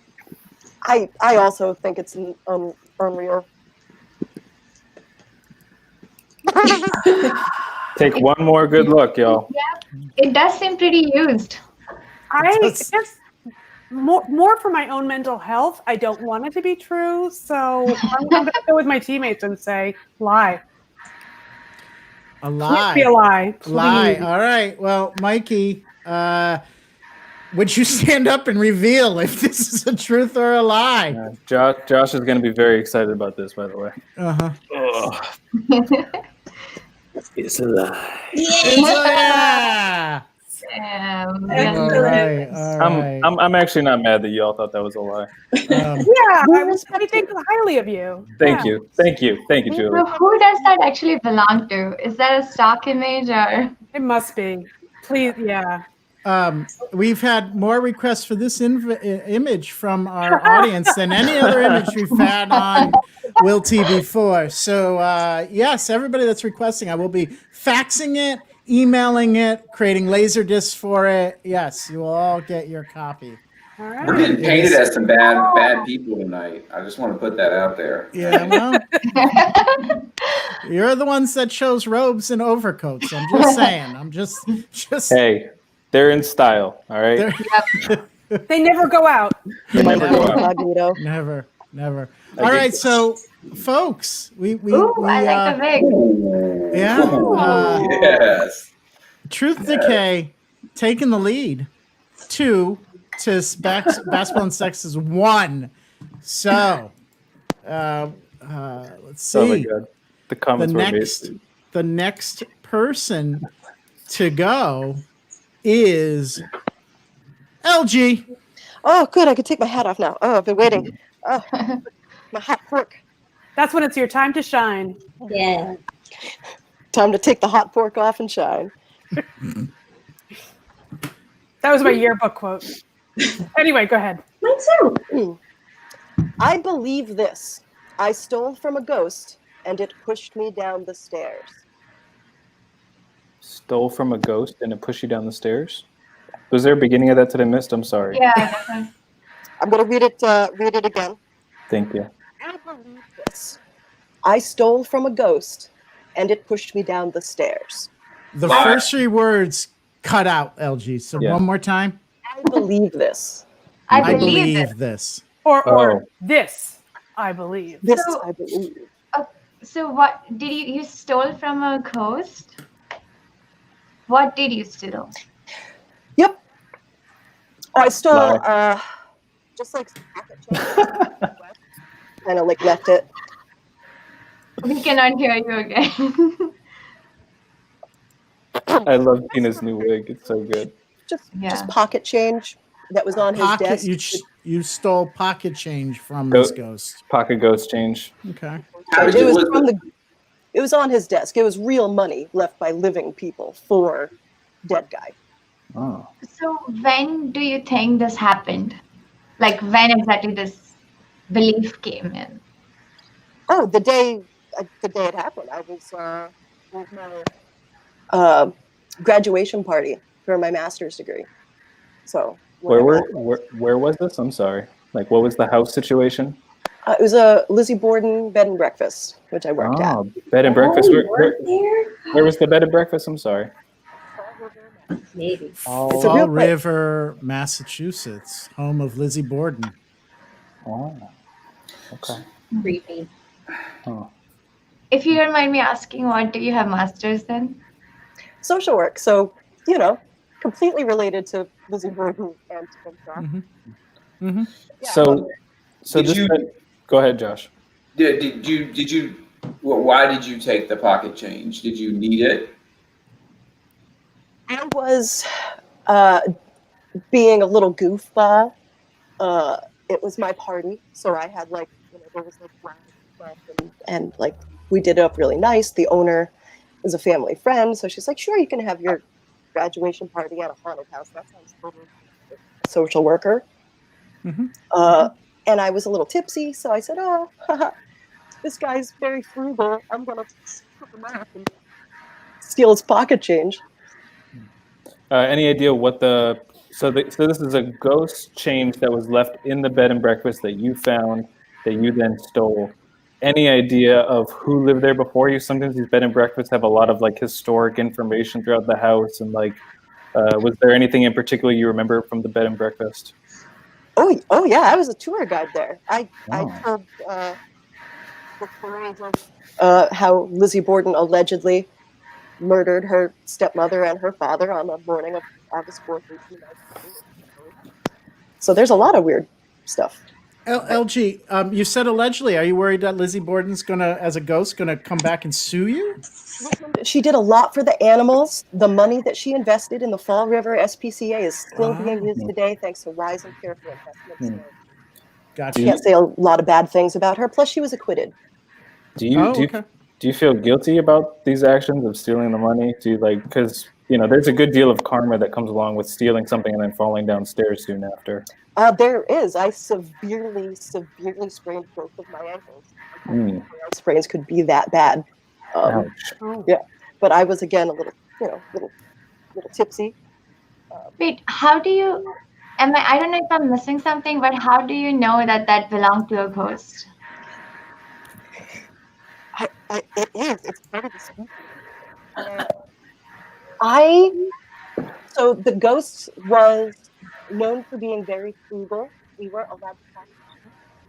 I also think it's unreal. Take one more good look, y'all. Yeah, it does seem pretty used. I just more for my own mental health. I don't want it to be true, so I'm going to go with my teammates and say lie. A lie. Please be a lie. Please. Lie. All right. Well, Mikey, would you stand up and reveal if this is a truth or a lie? Josh is going to be very excited about this, by the way. It's a lie. Yeah. Yeah. All right. All right. I'm actually not mad that you all thought that was a lie. Yeah, I think highly of you. Thank you, Julie. So who does that actually belong to? Is that a stock image or? It must be. Please, yeah. We've had more requests for this image from our audience than any other image we've had on Will T before. So, yes, everybody that's requesting, I will be faxing it, emailing it, creating laser discs for it. Yes, you will all get your copy. All right. We're getting painted as some bad people tonight. I just want to put that out there. Yeah, well, you're the ones that chose robes and overcoats. I'm just saying. I'm just. Hey, they're in style, all right? They never go out. They never go out. Incognito. Never. All right, so folks, we I like the wig. yeah. Yes. Truth Decay taking the lead. 2 to Basketball and Sex is 1. So let's see. Oh my God. The comments were amazing. The next person to go is LG. Oh, good. I can take my hat off now. Oh, I've been waiting. Oh, my hot pork. That's when it's your time to shine. Yeah. Time to take the hot pork off and shine. That was my yearbook quote. Anyway, go ahead. Mine too. I believe this. I stole from a ghost, and it pushed me down the stairs. Stole from a ghost and it pushed you down the stairs. Was there a beginning of that that I missed? I'm sorry. Yeah, definitely. I'm gonna read it again. Thank you. I believe this. I stole from a ghost, and it pushed me down the stairs. The Lie. first three words cut out, LG. So Yeah. one more time. I believe this. I believe it. this. Or this, I believe. This So- I believe. So what did you stole from a ghost? What did you steal? Yep. I stole Lie. just like some pocket change. Kind of like left it. We cannot hear you again. I love Tina's new wig. It's so good. Just Yeah. pocket change that was on his Pocket. desk. You stole pocket change from Go- this ghost. Pocket ghost change. Okay. How did It you, was was from it- it was on his desk. It was real money left by living people for dead guy. Oh. So when do you think this happened? Like when exactly this belief came in? Oh, the day it happened, I was at my graduation party for my master's degree. So Where whatever. where was this? I'm sorry. Like, what was the house situation? It was a Lizzie Borden bed and breakfast, which I worked at. Oh, bed and breakfast. Oh, Where, you where, worked there? where was the bed and breakfast? I'm sorry. Maybe. It's a Fall real place. River, Massachusetts, home of Lizzie Borden. Oh. Okay. Creepy. Oh. If you don't mind me asking, what do you have masters in? Social work. So, completely related to Lizzie Borden and to Josh. Mm-hmm. So Did this. you- Go ahead, Josh. did you why did you take the pocket change? Did you need it? I was being a little goofball. It was my party, so I had there was wine and like we did it up really nice. The owner is a family friend, so she's like, "Sure, you can have your graduation party at a haunted house." That sounds totally like a social worker. Mhm. And I was a little tipsy, so I said, "Oh, this guy's very frugal. I'm gonna hook him up and steal his pocket change." Any idea what the so this is a ghost change that was left in the bed and breakfast that you found that you then stole. Any idea of who lived there before you? Sometimes these bed and breakfasts have a lot of like historic information throughout the house, and like, was there anything in particular you remember from the bed and breakfast? Oh yeah, I was a tour guide there. I Oh. told the stories of how Lizzie Borden allegedly murdered her stepmother and her father on the morning of August 4th, 1893. So there's a lot of weird stuff. LG, you said allegedly. Are you worried that Lizzie Borden's as a ghost, gonna come back and sue you? She did a lot for the animals. The money that she invested in the Fall River SPCA is still being used today thanks to wise and careful investments. Gotcha. Can't say a lot of bad things about her. Plus, she was acquitted. Do you okay. do you feel guilty about these actions of stealing the money? Do you like because there's a good deal of karma that comes along with stealing something and then falling downstairs soon after. There is. I severely sprained both of my ankles. Sprains could be that bad. Ouch. Yeah, but I was again a little, little tipsy. Wait, how do you? I don't know if I'm missing something, but how do you know that belonged to a ghost? It is. It's part of the spooky. So the ghost was known for being very frugal. We weren't allowed to talk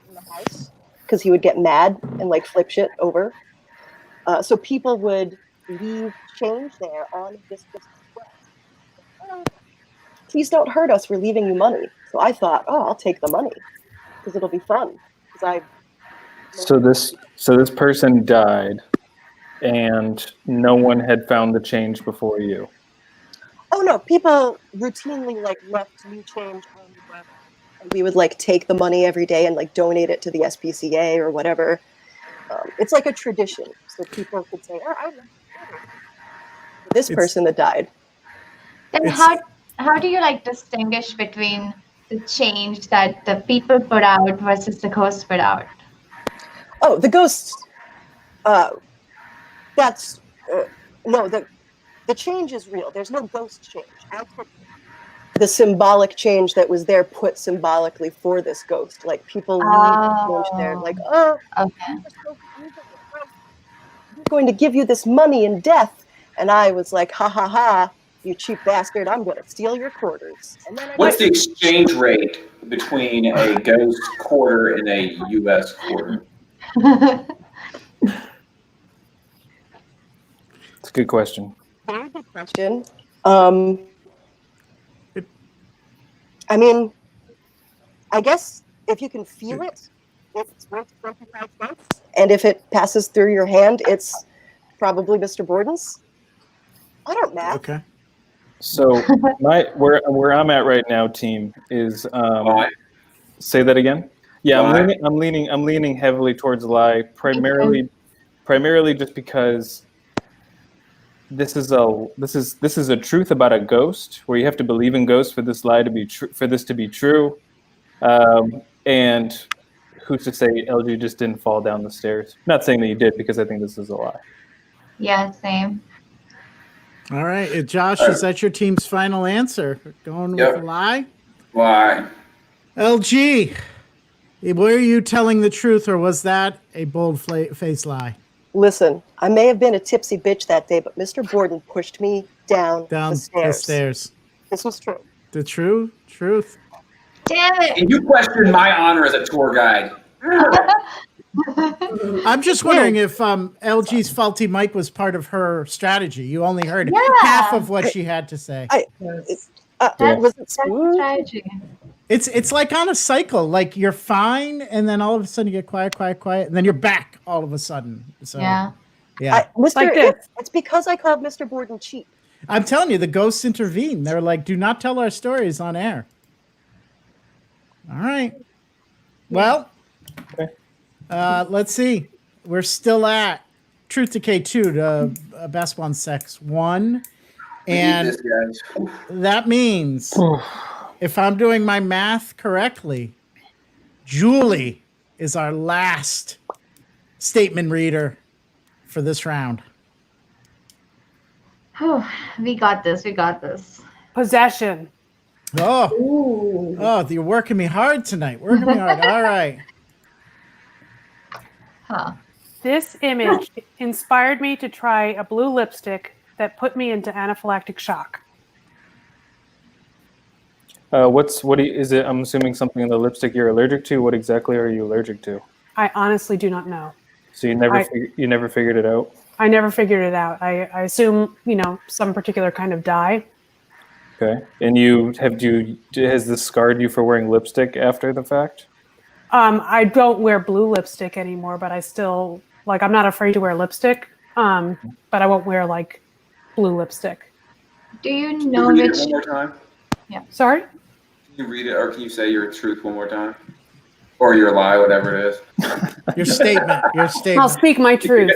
in the house because he would get mad and like flip shit over. So people would leave change there on this express. Please don't hurt us. We're leaving you money. So I thought, I'll take the money because it'll be fun. So this person died, and no one had found the change before you. Oh no! People routinely left new change on the web, and we would take the money every day and donate it to the SPCA or whatever. It's like a tradition, so people could say, "Oh, I love this person that died." Then how do you distinguish between the change that the people put out versus the ghost put out? Oh, the ghosts. That's no. The change is real. There's no ghost change. I took the symbolic change that was there put symbolically for this ghost. Like people leave change there. Like, oh, Okay. we're going to give you this money in death. And I was like, ha ha ha, you cheap bastard, I'm going to steal your quarters. And then What's the exchange rate between a ghost quarter and a U.S. quarter? It's a good question. Very good question. I mean, I guess if you can feel it, it's worth 25 cents. And if it passes through your hand, it's probably Mr. Borden's. I don't know. Okay. So where I'm at right now, team, is say that again. Yeah, I'm leaning heavily towards lie, primarily just because this is a truth about a ghost where you have to believe in ghosts for this lie to be true, for this to be true. And who's to say LG just didn't fall down the stairs? Not saying that you did, because I think this is a lie. Yeah, same. All right, Josh, is that your team's final answer? Going with lie? Lie. LG, were you telling the truth, or was that a bold-faced lie? Listen, I may have been a tipsy bitch that day, but Mr. Borden pushed me down the stairs. This was true. The truth. Damn it! And you questioned my honor as a tour guide. I'm just wondering if LG's faulty mic was part of her strategy. You only heard half of what she had to say. That's strategy. It's like on a cycle. Like you're fine, and then all of a sudden you get quiet, and then you're back all of a sudden. So yeah. It's because I called Mr. Borden cheap. I'm telling you, the ghosts intervened. They're like, "Do not tell our stories on air." All right. Well, let's see. We're still at Truth Decay 2 to Basketball and Sex 1. And that means, if I'm doing my math correctly, Julie is our last statement reader for this round. We got this. Possession. Oh, you're working me hard tonight. All right. This image inspired me to try a blue lipstick that put me into anaphylactic shock. Is it? I'm assuming something in the lipstick you're allergic to. What exactly are you allergic to? I honestly do not know. So you never figured it out? I never figured it out. I assume, some particular kind of dye. Okay. And has this scarred you for wearing lipstick after the fact? I don't wear blue lipstick anymore, but I still, I'm not afraid to wear lipstick, but I won't wear, blue lipstick. Do you know Can you read which... it one more time? Yeah. Sorry? Can you read it, or can you say your truth one more time? Or your lie, whatever it is. Your statement. I'll speak my truth.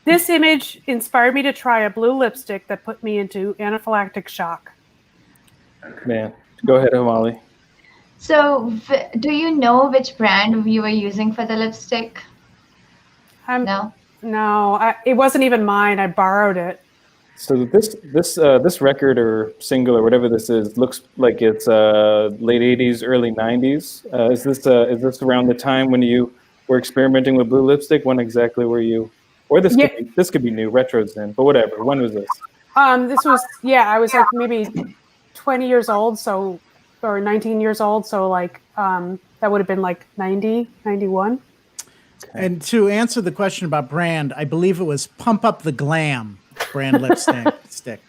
This image inspired me to try a blue lipstick that put me into anaphylactic shock. Man, go ahead, Himali. So, do you know which brand you were using for the lipstick? No? No, it wasn't even mine. I borrowed it. So this record or single or whatever this is looks like it's late 80s, early 90s. Is this around the time when you were experimenting with blue lipstick? When exactly were you? Or this could be new, retro's in, but whatever. When was this? This was I was maybe 20 years old, or 19 years old, so that would have been 90, 91. And to answer the question about brand, I believe it was Pump Up the Glam brand lipstick.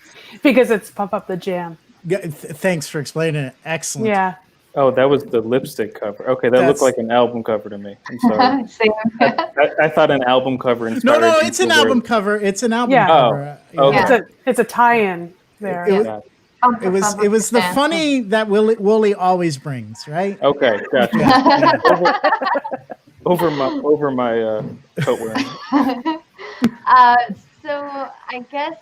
Because it's Pump Up the Jam. Thanks for explaining it. Excellent. Yeah. Oh, that was the lipstick cover. Okay, that looked like an album cover to me. I'm sorry. Same. I thought an album cover inspired. No, it's an album cover. It's an album cover. Oh, okay. It's a tie-in there. It was the funny that Wooly always brings, right? Okay, gotcha. Over my coat wearing. So I guess,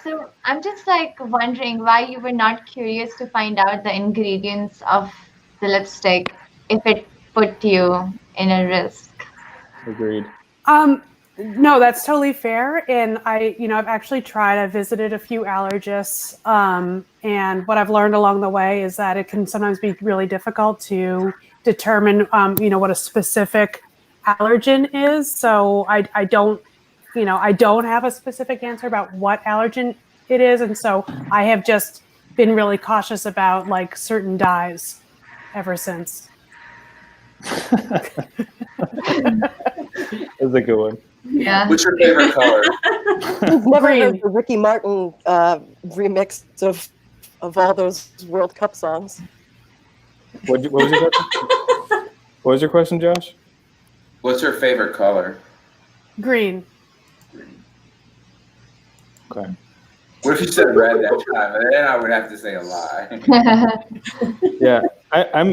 so I'm just wondering why you were not curious to find out the ingredients of the lipstick if it put you in a risk. Agreed. No, that's totally fair. And I've actually tried. I visited a few allergists, and what I've learned along the way is that it can sometimes be really difficult to determine, what a specific allergen is. So I don't have a specific answer about what allergen it is, and so I have just been really cautious about like certain dyes ever since. That's a good one. Yeah. What's your favorite color? I've never Green. heard the Ricky Martin remix of all those World Cup songs. What was your question? What was your question, Josh? What's your favorite color? Green. Okay. What if you said red that time? And then I would have to say a lie. Yeah, I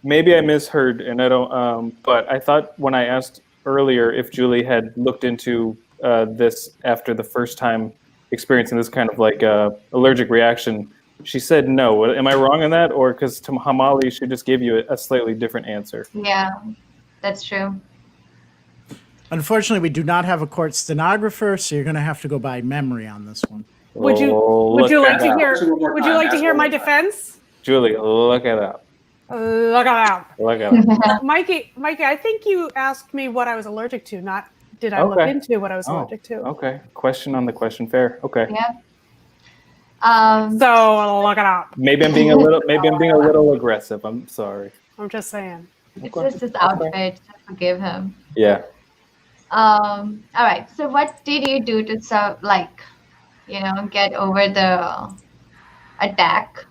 maybe I misheard, and I don't. But I thought when I asked earlier if Julie had looked into this after the first time experiencing this kind of like allergic reaction, she said no. Am I wrong on that, or because Himali she just gave you a slightly different answer? Yeah, that's true. Unfortunately, we do not have a court stenographer, so you're going to have to go by memory on this one. Would you Look like it to up. hear? Would you like to hear my defense? Julie, look it up. Look it up. Look it up. Mikey, I think you asked me what I was allergic to, not did I look Okay. into what I was allergic to. Okay. Question on the question. Fair. Okay. Yeah. So look it up. Maybe I'm being a little aggressive. I'm sorry. I'm just saying. It's just his outfit. Just forgive him. Yeah. All right. So what did you do to get over the attack?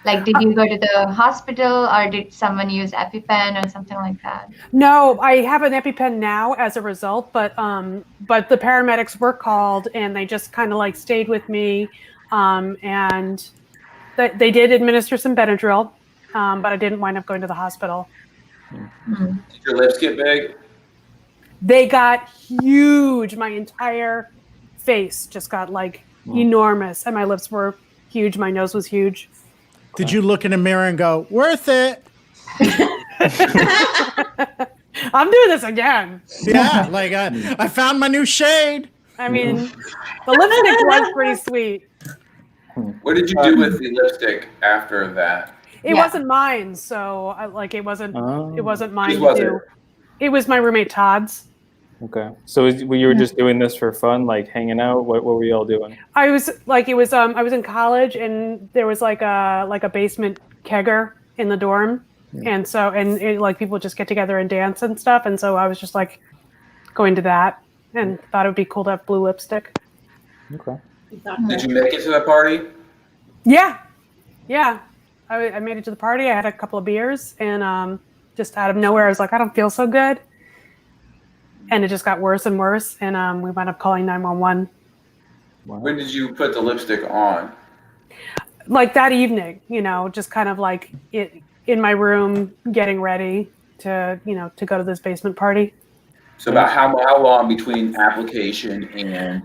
Like, did you go to the hospital or did someone use EpiPen or something like that? No, I have an EpiPen now as a result, but the paramedics were called and they just kind of like stayed with me, and they did administer some Benadryl, but I didn't wind up going to the hospital. Hmm. Did your lips get big? They got huge. My entire face just got like enormous, and my lips were huge. My nose was huge. Did you look in the mirror and go, worth it? I'm doing this again. Yeah, like I found my new shade. I mean, the lipstick was pretty sweet. What did you do with the lipstick after that? It Yeah. wasn't mine, so it wasn't mine Whose to was do. it? It was my roommate Todd's. Okay. So you were just doing this for fun, like hanging out? What were you all doing? I was in college, and there was like a basement kegger in the dorm, and so people just get together and dance and stuff, and so I was just like going to that and thought it would be cool to have blue lipstick. Okay. Did you make it to the party? Yeah. I made it to the party. I had a couple of beers, and just out of nowhere, I was like, I don't feel so good. And it just got worse and worse, and we wound up calling 911. Wow. When did you put the lipstick on? Like that evening, just kind of like it in my room, getting ready to go to this basement party. So about how long between application and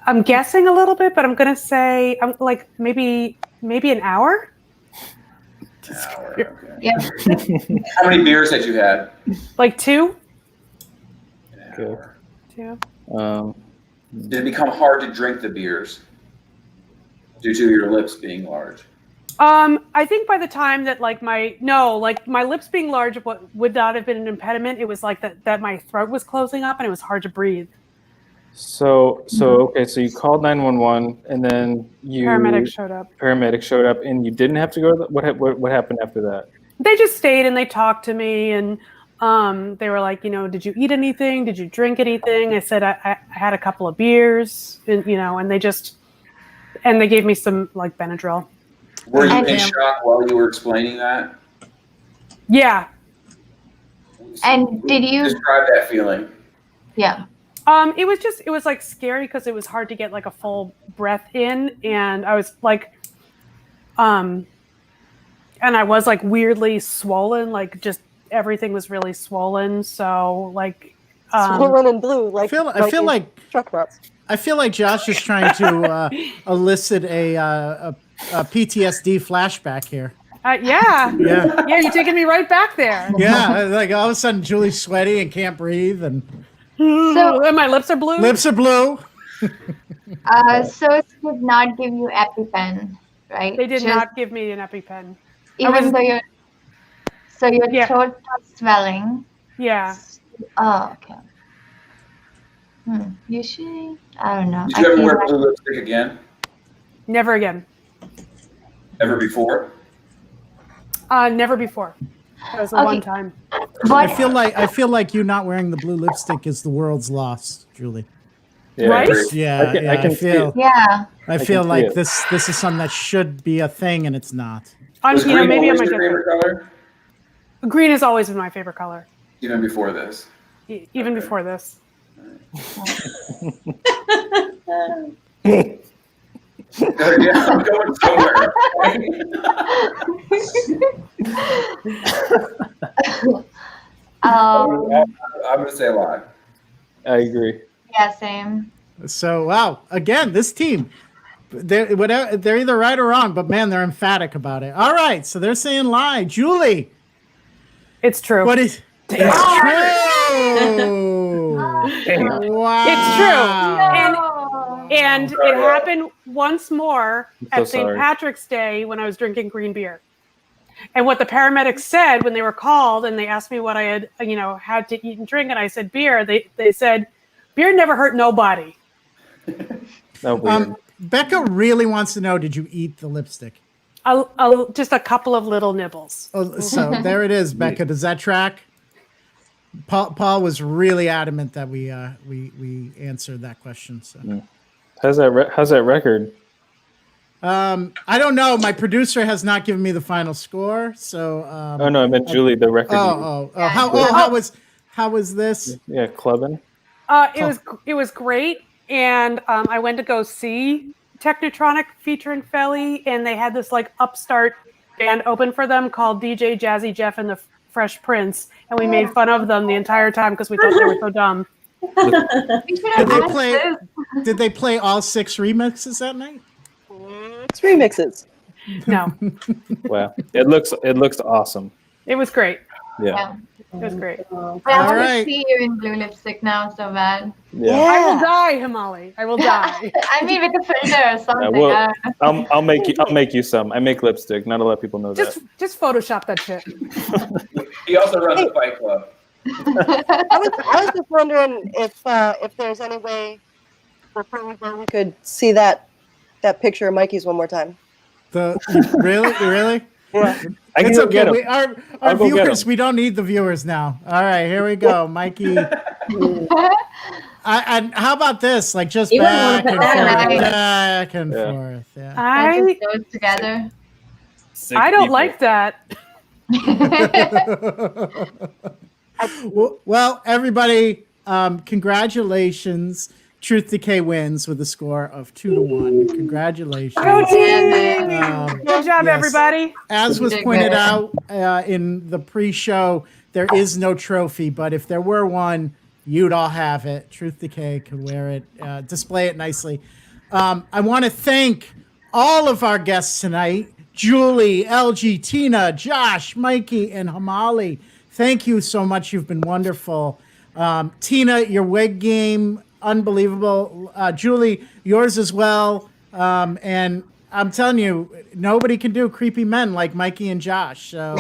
I'm guessing a little bit, but I'm gonna say I'm like maybe an hour. Okay. Yeah. How many beers had you had? Like two. Good. Two. Did it become hard to drink the beers due to your lips being large? I think by the time that my lips being large would not have been an impediment. It was like that my throat was closing up and it was hard to breathe. So okay, so you called 911, and then Paramedics showed up. Paramedics showed up, and you didn't have to go to what happened after that? They just stayed and they talked to me, and they were like, did you eat anything? Did you drink anything? I said I had a couple of beers, and and they gave me some like Benadryl. Were you in shock while you were explaining that? Yeah. And did you? Describe that feeling. Yeah. It was like scary because it was hard to get like a full breath in, and I was like, and I was like weirdly swollen, like just everything was really swollen. So like, Swollen and blue, like I feel like truck nuts. I feel like Josh is trying to elicit a PTSD flashback here. Yeah. Yeah. Yeah, you're taking me right back there. Yeah, like all of a sudden Julie's sweaty and can't breathe and And my lips are blue. lips are blue. So it did not give you EpiPen, right? They did Just not give me an EpiPen. even though your Yeah. throat was swelling. Yeah. Oh, okay. Usually, I don't know. Did you ever wear blue lipstick again? Never again. Ever before? Never before. That was the Okay. one time. I feel like you not wearing the blue lipstick is the world's loss, Julie. Yeah, Right? Yeah, I can I see feel it. Yeah. I can feel see like it. this is something that should be a thing and it's not. Was You know, green maybe I always might your get favorite color? green has always been my favorite color, Even before this? even before this. Yeah, I'm going somewhere. I'm going to say a lie. I agree. Yeah, same. So wow, again, this team, they're either right or wrong, but man, they're emphatic about it. All right, so they're saying lie. Julie, It's true. what is? It's true. Wow. It's true. Oh. And it happened once more so at St. sorry. Patrick's Day when I was drinking green beer. And what the paramedics said when they were called and they asked me what I had, had to eat and drink, and I said beer, they said, beer never hurt nobody. No, weird. Becca really wants to know: did you eat the lipstick? Just a couple of little nibbles. Oh, so there it is, Becca. Does that track? Paul was really adamant that we answered that question. So How's that record? I don't know. My producer has not given me the final score. So Oh no, I meant Julie. The record. how was this? Yeah, clubbing. It was great, and I went to go see Technotronic featuring Felly, and they had this like upstart band open for them called DJ Jazzy Jeff and the Fresh Prince, and we made fun of them the entire time because we thought they were so dumb. Did they play all 6 remixes that night? It's remixes. No, Wow, it looks awesome. it was great. Yeah. It was great. But I All want right. to see you in blue lipstick now so bad. Yeah. I will die, Himali. I will die. I mean, with a filter or something. well, I don't know. I'll make you some. I make lipstick. Not a lot of people know that. Just Photoshop that shit. He also runs a fight club. I was just wondering if there's any way before we go we could see that picture of Mikey's one more time. Really? Yeah. I can It's go okay. get 'em. Our I'll go get viewers, 'em. we don't need the viewers now. All right, here we go, Mikey. How about this? Like just You wouldn't back wanna and put that forth, in. back and Yeah. forth. Yeah. It just goes together. I don't like that. Well, everybody, congratulations. Truth Decay wins with a score of 2-1. Congratulations. Go team! Good job, yes. everybody. As was did pointed good. out in the pre-show, there is no trophy, but if there were one, you'd all have it. Truth Decay could wear it, display it nicely. I want to thank all of our guests tonight: Julie, LG, Tina, Josh, Mikey, and Himali. Thank you so much. You've been wonderful. Tina, your wig game, unbelievable. Julie, yours as well. And I'm telling you, nobody can do creepy men like Mikey and Josh. So,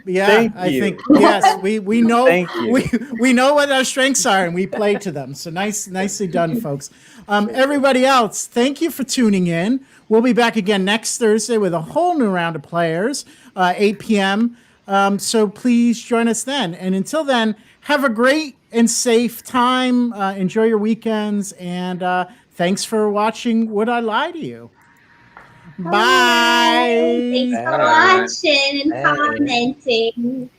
yeah, Thank I you. think yes, we know Thank you. we know what our strengths are, and we play to them. So nicely done, folks. Everybody else, thank you for tuning in. We'll be back again next Thursday with a whole new round of players, 8 p.m. So please join us then. And until then, have a great and safe time. Enjoy your weekends. And thanks for watching Would I Lie to You? Bye. Thanks for watching and commenting.